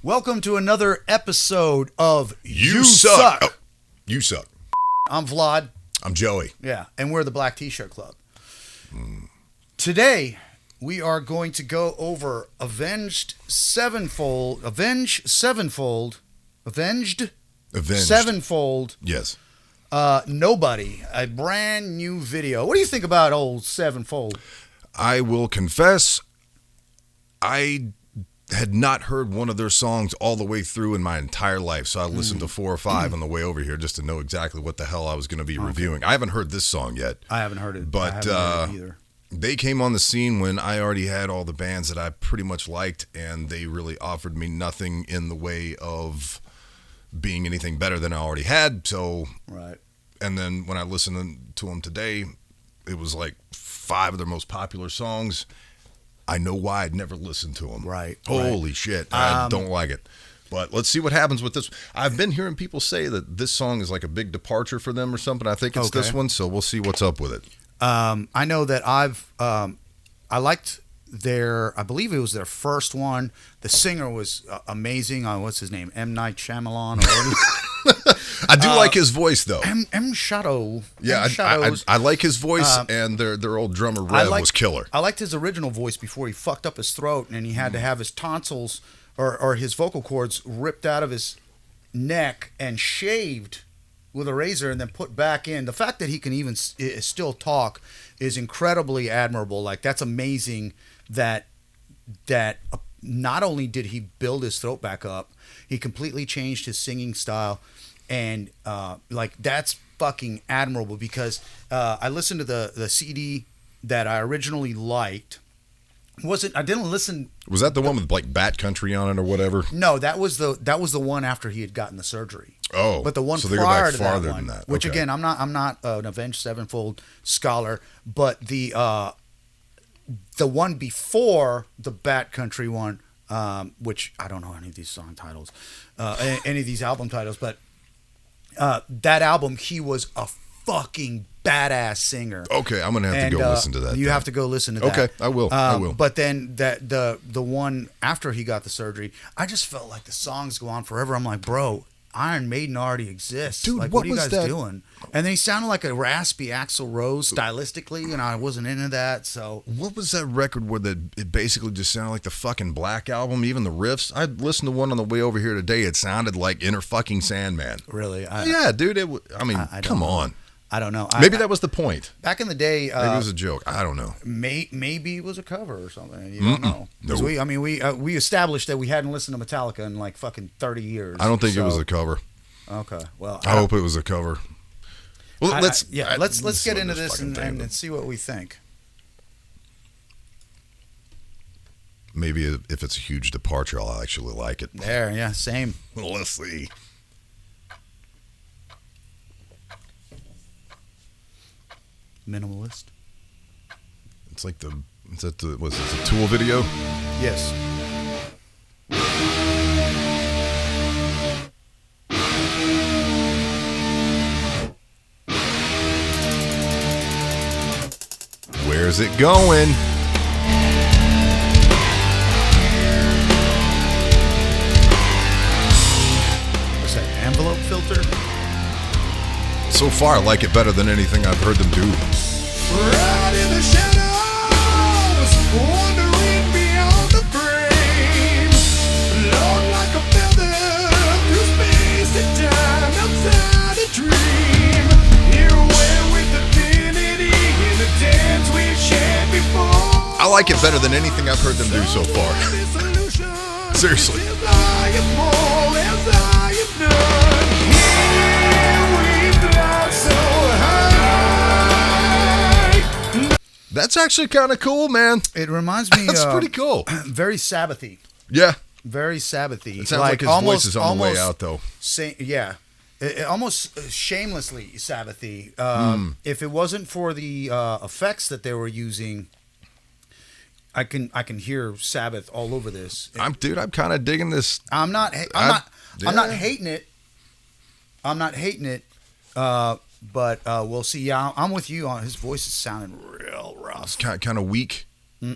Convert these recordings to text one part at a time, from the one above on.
Welcome to another episode of You Suck. Oh, you suck. I'm Vlad. I'm Joey. Yeah, and we're the Black T-Shirt Club. Today, we are going to go over Avenged Sevenfold. Sevenfold. Yes. Nobody. A brand new video. What do you think about old Sevenfold? I will confess, I had not heard one of their songs all the way through in my entire life, so I listened to 4 or 5 on the way over here just to know exactly what the hell I was going to be reviewing. I haven't heard this song yet. I haven't heard it, but I haven't heard it either. They came on the scene when I already had all the bands that I pretty much liked, and they really offered me nothing in the way of being anything better than I already had. So, right. And then when I listened to them today, it was like 5 of their most popular songs. I know why I'd never listened to them. Right. Holy shit. I don't like it. But let's see what happens with this. I've been hearing people say that this song is like a big departure for them or something. I think it's this one, so we'll see what's up with it. I know that I liked I believe it was their first one. The singer was amazing. What's his name? M. Night Shyamalan. I do like his voice, though. M. Shadow. Yeah, I like his voice, and their old drummer, Rev, was killer. I liked his original voice before he fucked up his throat, and he had to have his tonsils or his vocal cords ripped out of his neck and shaved with a razor and then put back in. The fact that he can even still talk is incredibly admirable. Like, that's amazing that not only did he build his throat back up, he completely changed his singing style. And that's fucking admirable, because I listened to the CD that I originally liked. I didn't listen. Was that the one with like Bat Country on it or whatever? No, that was the one after he had gotten the surgery. Oh, but the one so prior to farther that one, than that. Which again, I'm not an Avenged Sevenfold scholar, but the one before the Bat Country one, which I don't know any of these song titles, any of these album titles, but that album, he was a fucking badass singer. Okay, I'm gonna have to go listen to that. You have to go listen to that. Okay, I will. But then the one after he got the surgery, I just felt like the songs go on forever. I'm like, bro, Iron Maiden already exists. Dude, like, what are you guys doing? And then he sounded like a raspy Axl Rose stylistically, and I wasn't into that. So what was that record where it basically just sounded like the fucking Black Album? Even the riffs. I listened to one on the way over here today. It sounded like Inner fucking Sandman. Really? Yeah, dude. Come on. I don't know. Maybe that was the point. Back in the day, maybe it was a joke. I don't know. Maybe it was a cover or something. You don't know. Because we established that we hadn't listened to Metallica in like fucking 30 years. I don't think it was a cover. Okay. Well, I hope it was a cover. Well, let's get into this and see what we think. Maybe if it's a huge departure, I'll actually like it. There, yeah, same. Well, let's see. Minimalist. It's like was this a Tool video? Yes. Where's it going? What's that, envelope filter? So far, I like it better than anything I've heard them do. Right in the shadows, wandering beyond the frame, long like a feather through space and time, outside a dream. Here away with divinity in the dance we've shared before. I like it better than anything I've heard them do so far. Seriously. That's actually kind of cool, man. It reminds me. That's pretty cool. Very Sabbathy. Yeah. Very Sabbathy. It sounds like his voice is on the way out, though. Yeah. Almost shamelessly Sabbathy. If it wasn't for the effects that they were using, I can hear Sabbath all over this. I'm kind of digging this. I'm not hating it. I'm not hating it. But we'll see. Yeah, I'm with you on his voice is sounding real rough. It's kind of weak.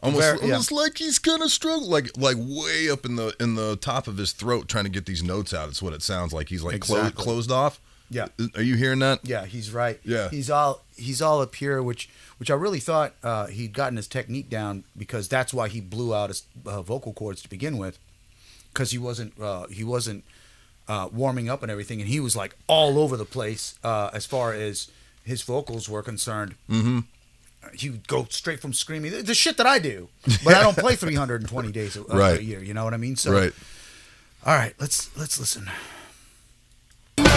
Almost like he's gonna struggle, like way up in the top of his throat, trying to get these notes out. It's what it sounds like. He's like closed off. Yeah. Are you hearing that? Yeah, he's right. Yeah. He's all up here, which I really thought he'd gotten his technique down, because that's why he blew out his vocal cords to begin with, because he wasn't warming up and everything, and he was like all over the place as far as his vocals were concerned. Mm-hmm. He would go straight from screaming, the shit that I do, but I don't play 320 days a year. You know what I mean? So, right. All right, let's listen. No coming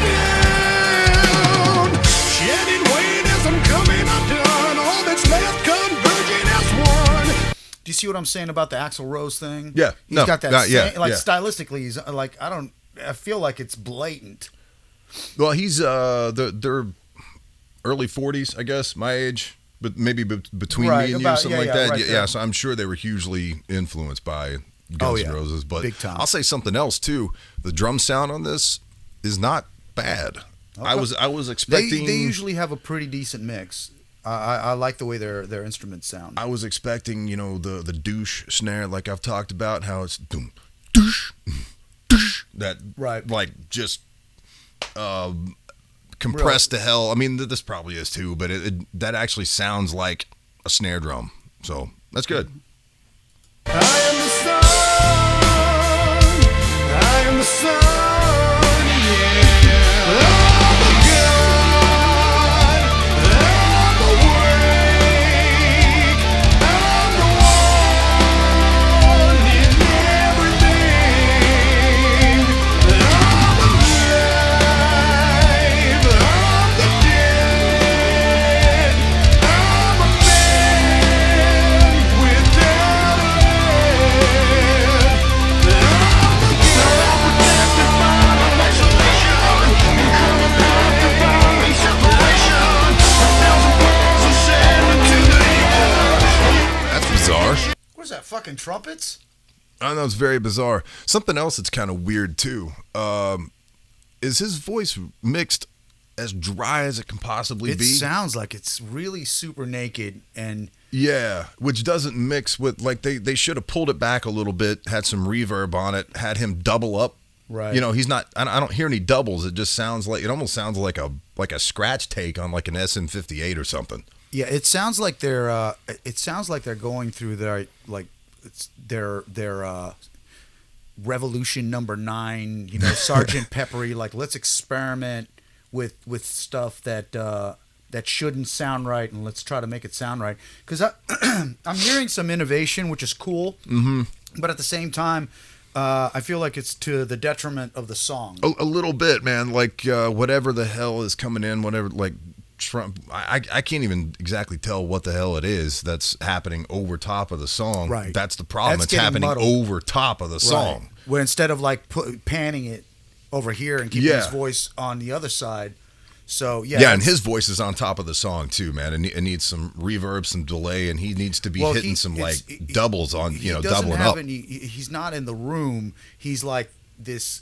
down. Shedding weight as I'm coming undone. All that's left converging as one. Do you see what I'm saying about the Axl Rose thing? Yeah. He's got that stylistically, he's like, I feel like it's blatant. Well, he's they're early 40s, I guess, my age, but maybe between me and you, something like that. Right yeah, so I'm sure they were hugely influenced by Guns N' Roses. But big time. I'll say something else too. The drum sound on this is not bad. Okay. I was expecting. They usually have a pretty decent mix. I like the way their instruments sound. I was expecting, the douche snare, like I've talked about, how it's doom, douche, douche, that like just compressed to hell. I mean, this probably is too, but that actually sounds like a snare drum. So that's good. I am the sun. I am the sun. Yeah. I'm the God. I'm awake. I'm the one in everything. I'm alive. I'm the dead. I'm a man without a head. I'm protected by isolation. Protected by separation. 1,000 worlds are sailing to the ether. That's bizarre. What is that, fucking trumpets? I know, it's very bizarre. Something else that's kind of weird too. Is his voice mixed as dry as it can possibly be? It sounds like it's really super naked, and Yeah, which doesn't mix with, like, they should have pulled it back a little bit, had some reverb on it, had him double up. Right. He's not. I don't hear any doubles. It just sounds like, it almost sounds like a scratch take on like an SM58 or something. yeah, it sounds like they're going through their Revolution number 9, Sergeant Peppery, like, let's experiment with stuff that shouldn't sound right, and let's try to make it sound right. Because I'm hearing some innovation, which is cool, but at the same time, I feel like it's to the detriment of the song. A little bit, man. Like, whatever the hell is coming in, whatever, like, Trump, I can't even exactly tell what the hell it is that's happening over top of the song. Right. That's the problem. That's it's getting happening muddled. over top of the song. Right. Where instead of like panning it over here and keeping his voice on the other side. So yeah, and his voice is on top of the song too, man. It needs some reverb, some delay, and he needs to be hitting some doubles on, doubling up. He's not in the room. He's like this.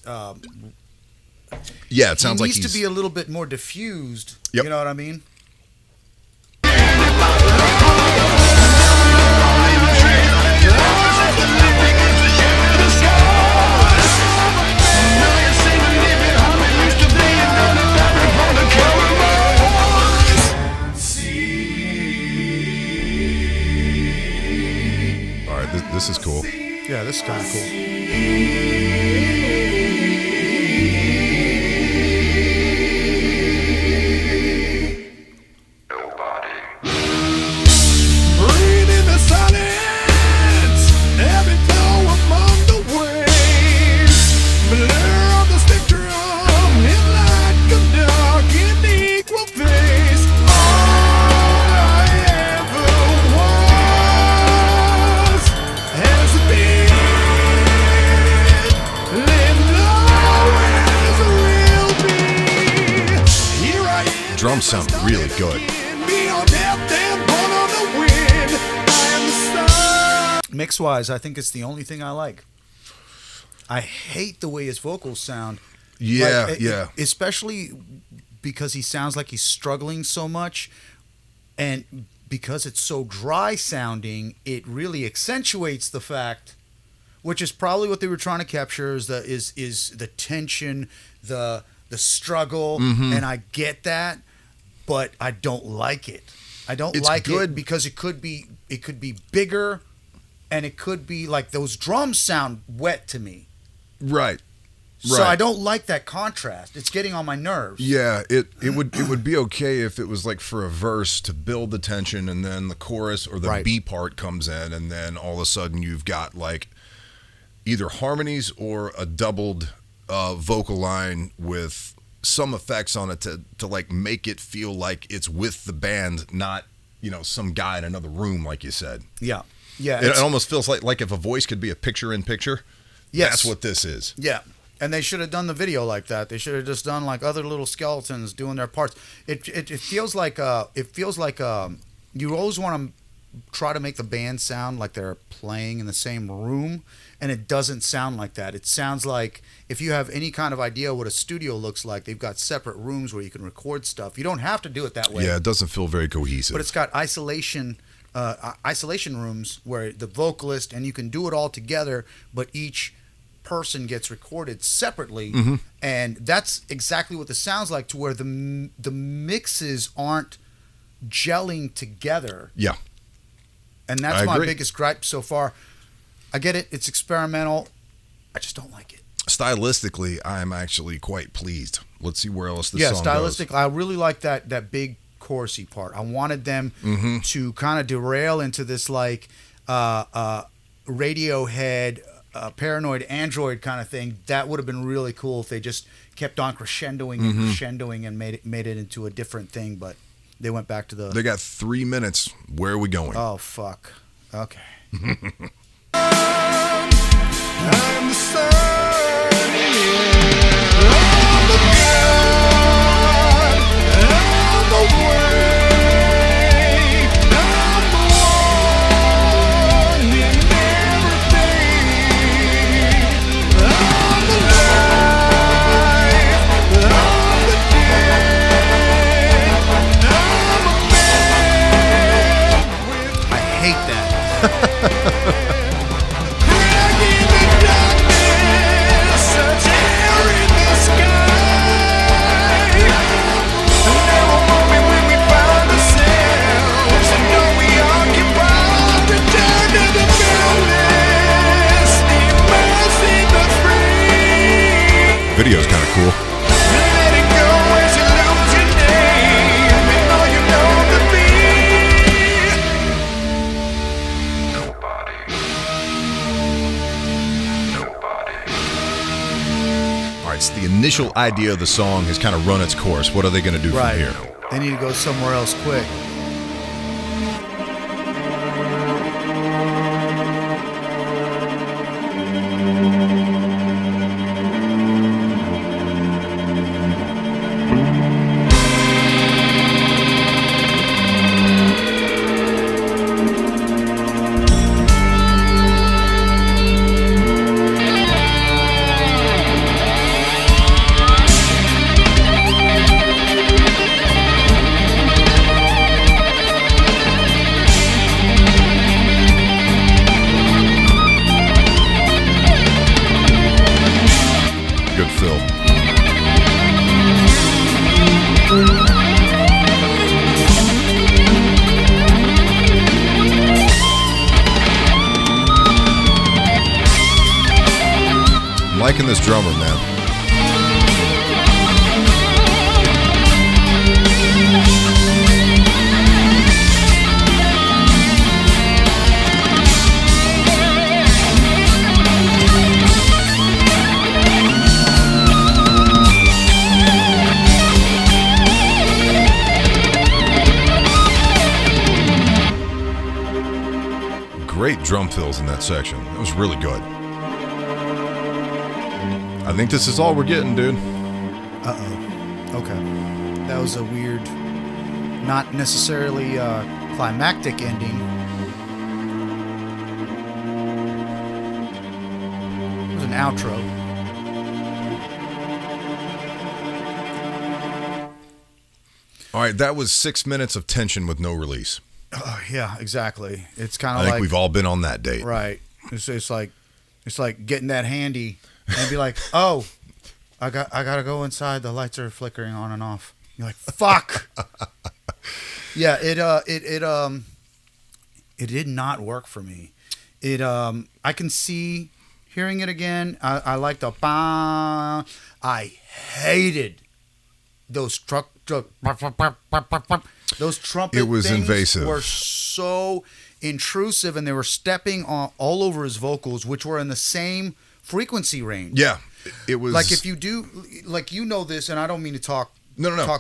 Yeah, it sounds like he needs to be a little bit more diffused. Yep. You know what I mean? All right, this is cool. Yeah, this is kind of cool. Breathe in the silence, every flow among the waves. Blur of the spectrum, in light of dark in equal face. All I ever was has been. Let always will be. Here I am. Drums sound really good. Beyond death and born on the wind. I am the sun. Mix wise, I think it's the only thing I like. I hate the way his vocals sound. Yeah, Like, yeah. Especially because he sounds like he's struggling so much, and because it's so dry sounding, it really accentuates the fact, which is probably what they were trying to capture, is the tension, the struggle, and I get that, but I don't like it. I don't like it because it could be bigger, and it could be like those drums sound wet to me. Right. So I don't like that contrast. It's getting on my nerves. Yeah, it would be okay if it was like for a verse to build the tension, and then the chorus or the B part comes in, and then all of a sudden you've got like either harmonies or a doubled vocal line with some effects on it to like make it feel like it's with the band, not, you know, some guy in another room, like you said. Yeah. Yeah. It almost feels like if a voice could be a picture in picture. Yes. That's what this is. Yeah. And they should have done the video like that. They should have just done like other little skeletons doing their parts. It feels like you always want to try to make the band sound like they're playing in the same room, and it doesn't sound like that. It sounds like, if you have any kind of idea what a studio looks like, they've got separate rooms where you can record stuff. You don't have to do it that way. Yeah, it doesn't feel very cohesive. But it's got isolation rooms where the vocalist, and you can do it all together, but each person gets recorded separately, and that's exactly what this sounds like, to where the mixes aren't gelling together. Yeah. And that's my biggest gripe so far. I get it, it's experimental. I just don't like it. Stylistically, I'm actually quite pleased. Let's see where else this song goes. I really like that big chorusy part. I wanted them to kind of derail into this like Radiohead, paranoid android kind of thing. That would have been really cool if they just kept on crescendoing and made it into a different thing, but they went back to the... They got 3 minutes. Where are we going? Oh, fuck. Okay. I'm the sun, I'm the God, I'm the way, I'm the one in everything. I'm the life, I'm the dead, I'm a man with... I hate that. Video's kind of cool. All right, so the initial idea of the song has kind of run its course. What are they going to do from here? They need to go somewhere else quick. Good fill. I'm liking this drummer, man. Great drum fills in that section. That was really good. I think this is all we're getting, dude. Uh-oh. Okay. That was a weird, not necessarily climactic ending. It was an outro. All right, that was 6 minutes of tension with no release. Yeah, exactly. It's kind I of think like we've all been on that date. right. It's like getting that handy and be like, oh, I gotta go inside. The lights are flickering on and off. You're like, fuck. Yeah, it did not work for me. I can see hearing it again. I like the bah. I hated those those trumpet. It was things invasive. Were so intrusive, and they were stepping all over his vocals, which were in the same frequency range. Yeah, it was Like if you do, like you know this, and I don't mean to talk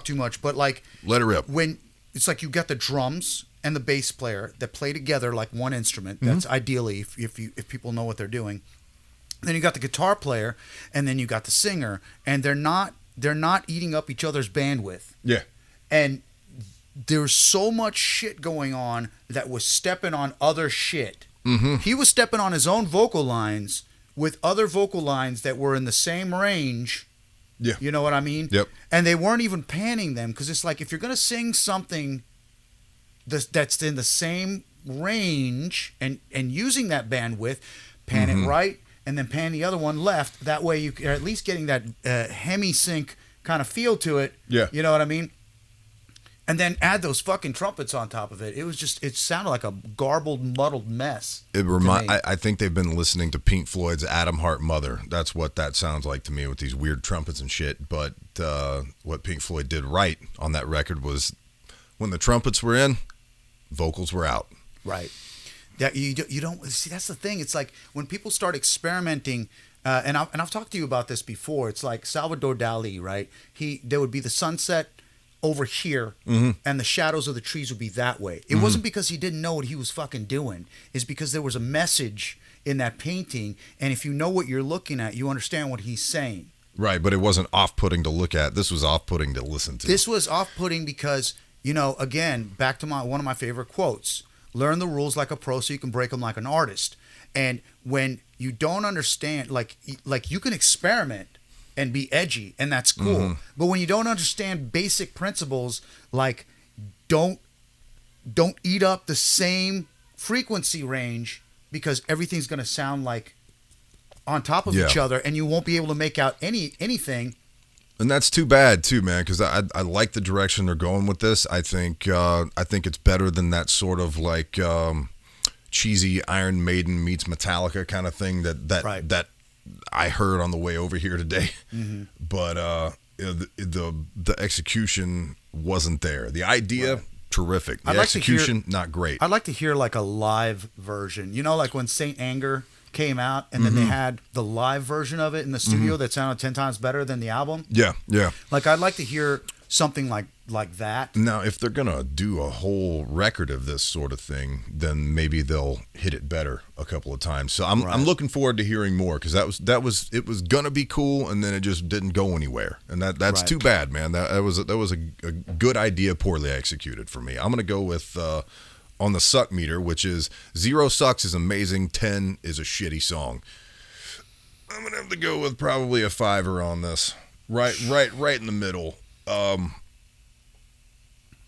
too much, but like let it rip. when it's like you got the drums and the bass player that play together like one instrument. That's ideally if people know what they're doing. Then you got the guitar player, and then you got the singer, and they're not eating up each other's bandwidth. Yeah. And there's so much shit going on that was stepping on other shit. Mm-hmm. He was stepping on his own vocal lines with other vocal lines that were in the same range. Yeah. You know what I mean? Yep. And they weren't even panning them, because it's like if you're going to sing something that's in the same range and using that bandwidth, pan it right and then pan the other one left. That way you're at least getting that hemi-sync kind of feel to it. Yeah. You know what I mean? And then add those fucking trumpets on top of it. It sounded like a garbled, muddled mess. I think they've been listening to Pink Floyd's Atom Heart Mother. That's what that sounds like to me with these weird trumpets and shit. But what Pink Floyd did right on that record was when the trumpets were in, vocals were out. Right. Yeah, you don't see. That's the thing. It's like when people start experimenting, and I've talked to you about this before. It's like Salvador Dali, right? There would be the sunset over here, and the shadows of the trees would be that way. It wasn't because he didn't know what he was fucking doing. It's because there was a message in that painting, and if you know what you're looking at, you understand what he's saying. Right, but it wasn't off-putting to look at. This was off-putting to listen to. This was off-putting because, again, back to one of my favorite quotes. Learn the rules like a pro so you can break them like an artist. And when you don't understand, like you can experiment and be edgy, and that's cool. But when you don't understand basic principles, like don't eat up the same frequency range, because everything's going to sound like on top of each other, and you won't be able to make out anything. And that's too bad too, man, because I like the direction they're going with this. I think it's better than that sort of like cheesy Iron Maiden meets Metallica kind of thing that I heard on the way over here today. But the execution wasn't there. The idea terrific. The execution not great. I'd like to hear like a live version. Like when Saint Anger came out, and then they had the live version of it in the studio that sounded 10 times better than the album. Yeah. Like I'd like to hear something like that. Now, if they're gonna do a whole record of this sort of thing, then maybe they'll hit it better a couple of times. So I'm looking forward to hearing more, because it was gonna be cool, and then it just didn't go anywhere, and that's too bad, man. That was a good idea, poorly executed for me. I'm gonna go with on the suck meter, which is 0 sucks is amazing, 10 is a shitty song. I'm gonna have to go with probably a 5er on this. Right in the middle.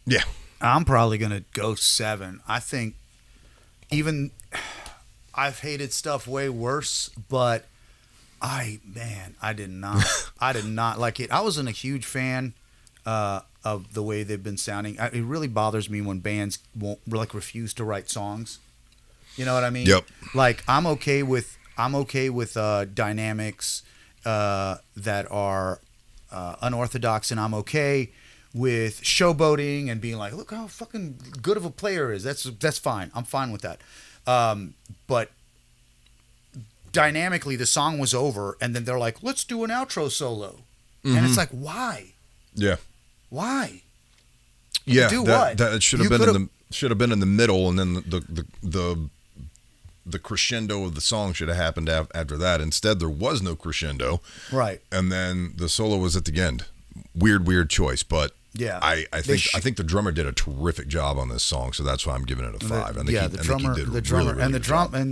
Yeah. I'm probably gonna go 7. I think even I've hated stuff way worse, but I did not like it. I wasn't a huge fan of the way they've been sounding. It really bothers me when bands won't refuse to write songs. You know what I mean? Yep. Like I'm okay with dynamics that are unorthodox, and I'm okay with showboating and being like, look how fucking good of a player is. That's fine. I'm fine with that. But dynamically, the song was over, and then they're like, let's do an outro solo. And it's like, why? Yeah. Why? Yeah. Do what? That should have been in the middle, and then the crescendo of the song should have happened after that. Instead, there was no crescendo. Right. And then the solo was at the end. Weird choice, but Yeah, I think the drummer did a terrific job on this song, so that's why I'm giving it a 5. The drummer and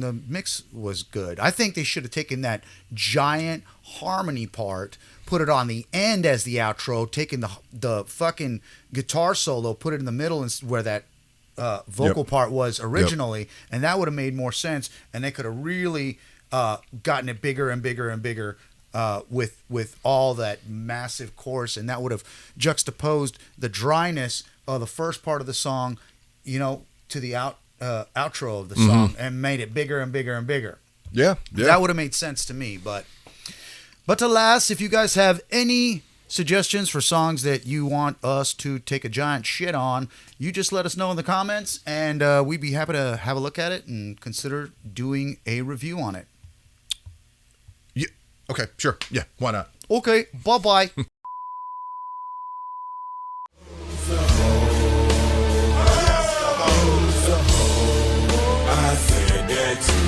the mix was good. I think they should have taken that giant harmony part, put it on the end as the outro, taken the fucking guitar solo, put it in the middle where that vocal part was originally, and that would have made more sense. And they could have really gotten it bigger and bigger and bigger. With all that massive chorus, and that would have juxtaposed the dryness of the first part of the song, to the outro of the song, and made it bigger and bigger and bigger. Yeah. That would have made sense to me. But alas, if you guys have any suggestions for songs that you want us to take a giant shit on, you just let us know in the comments, and we'd be happy to have a look at it and consider doing a review on it. Okay, sure. Yeah, why not? Okay, bye-bye. I said that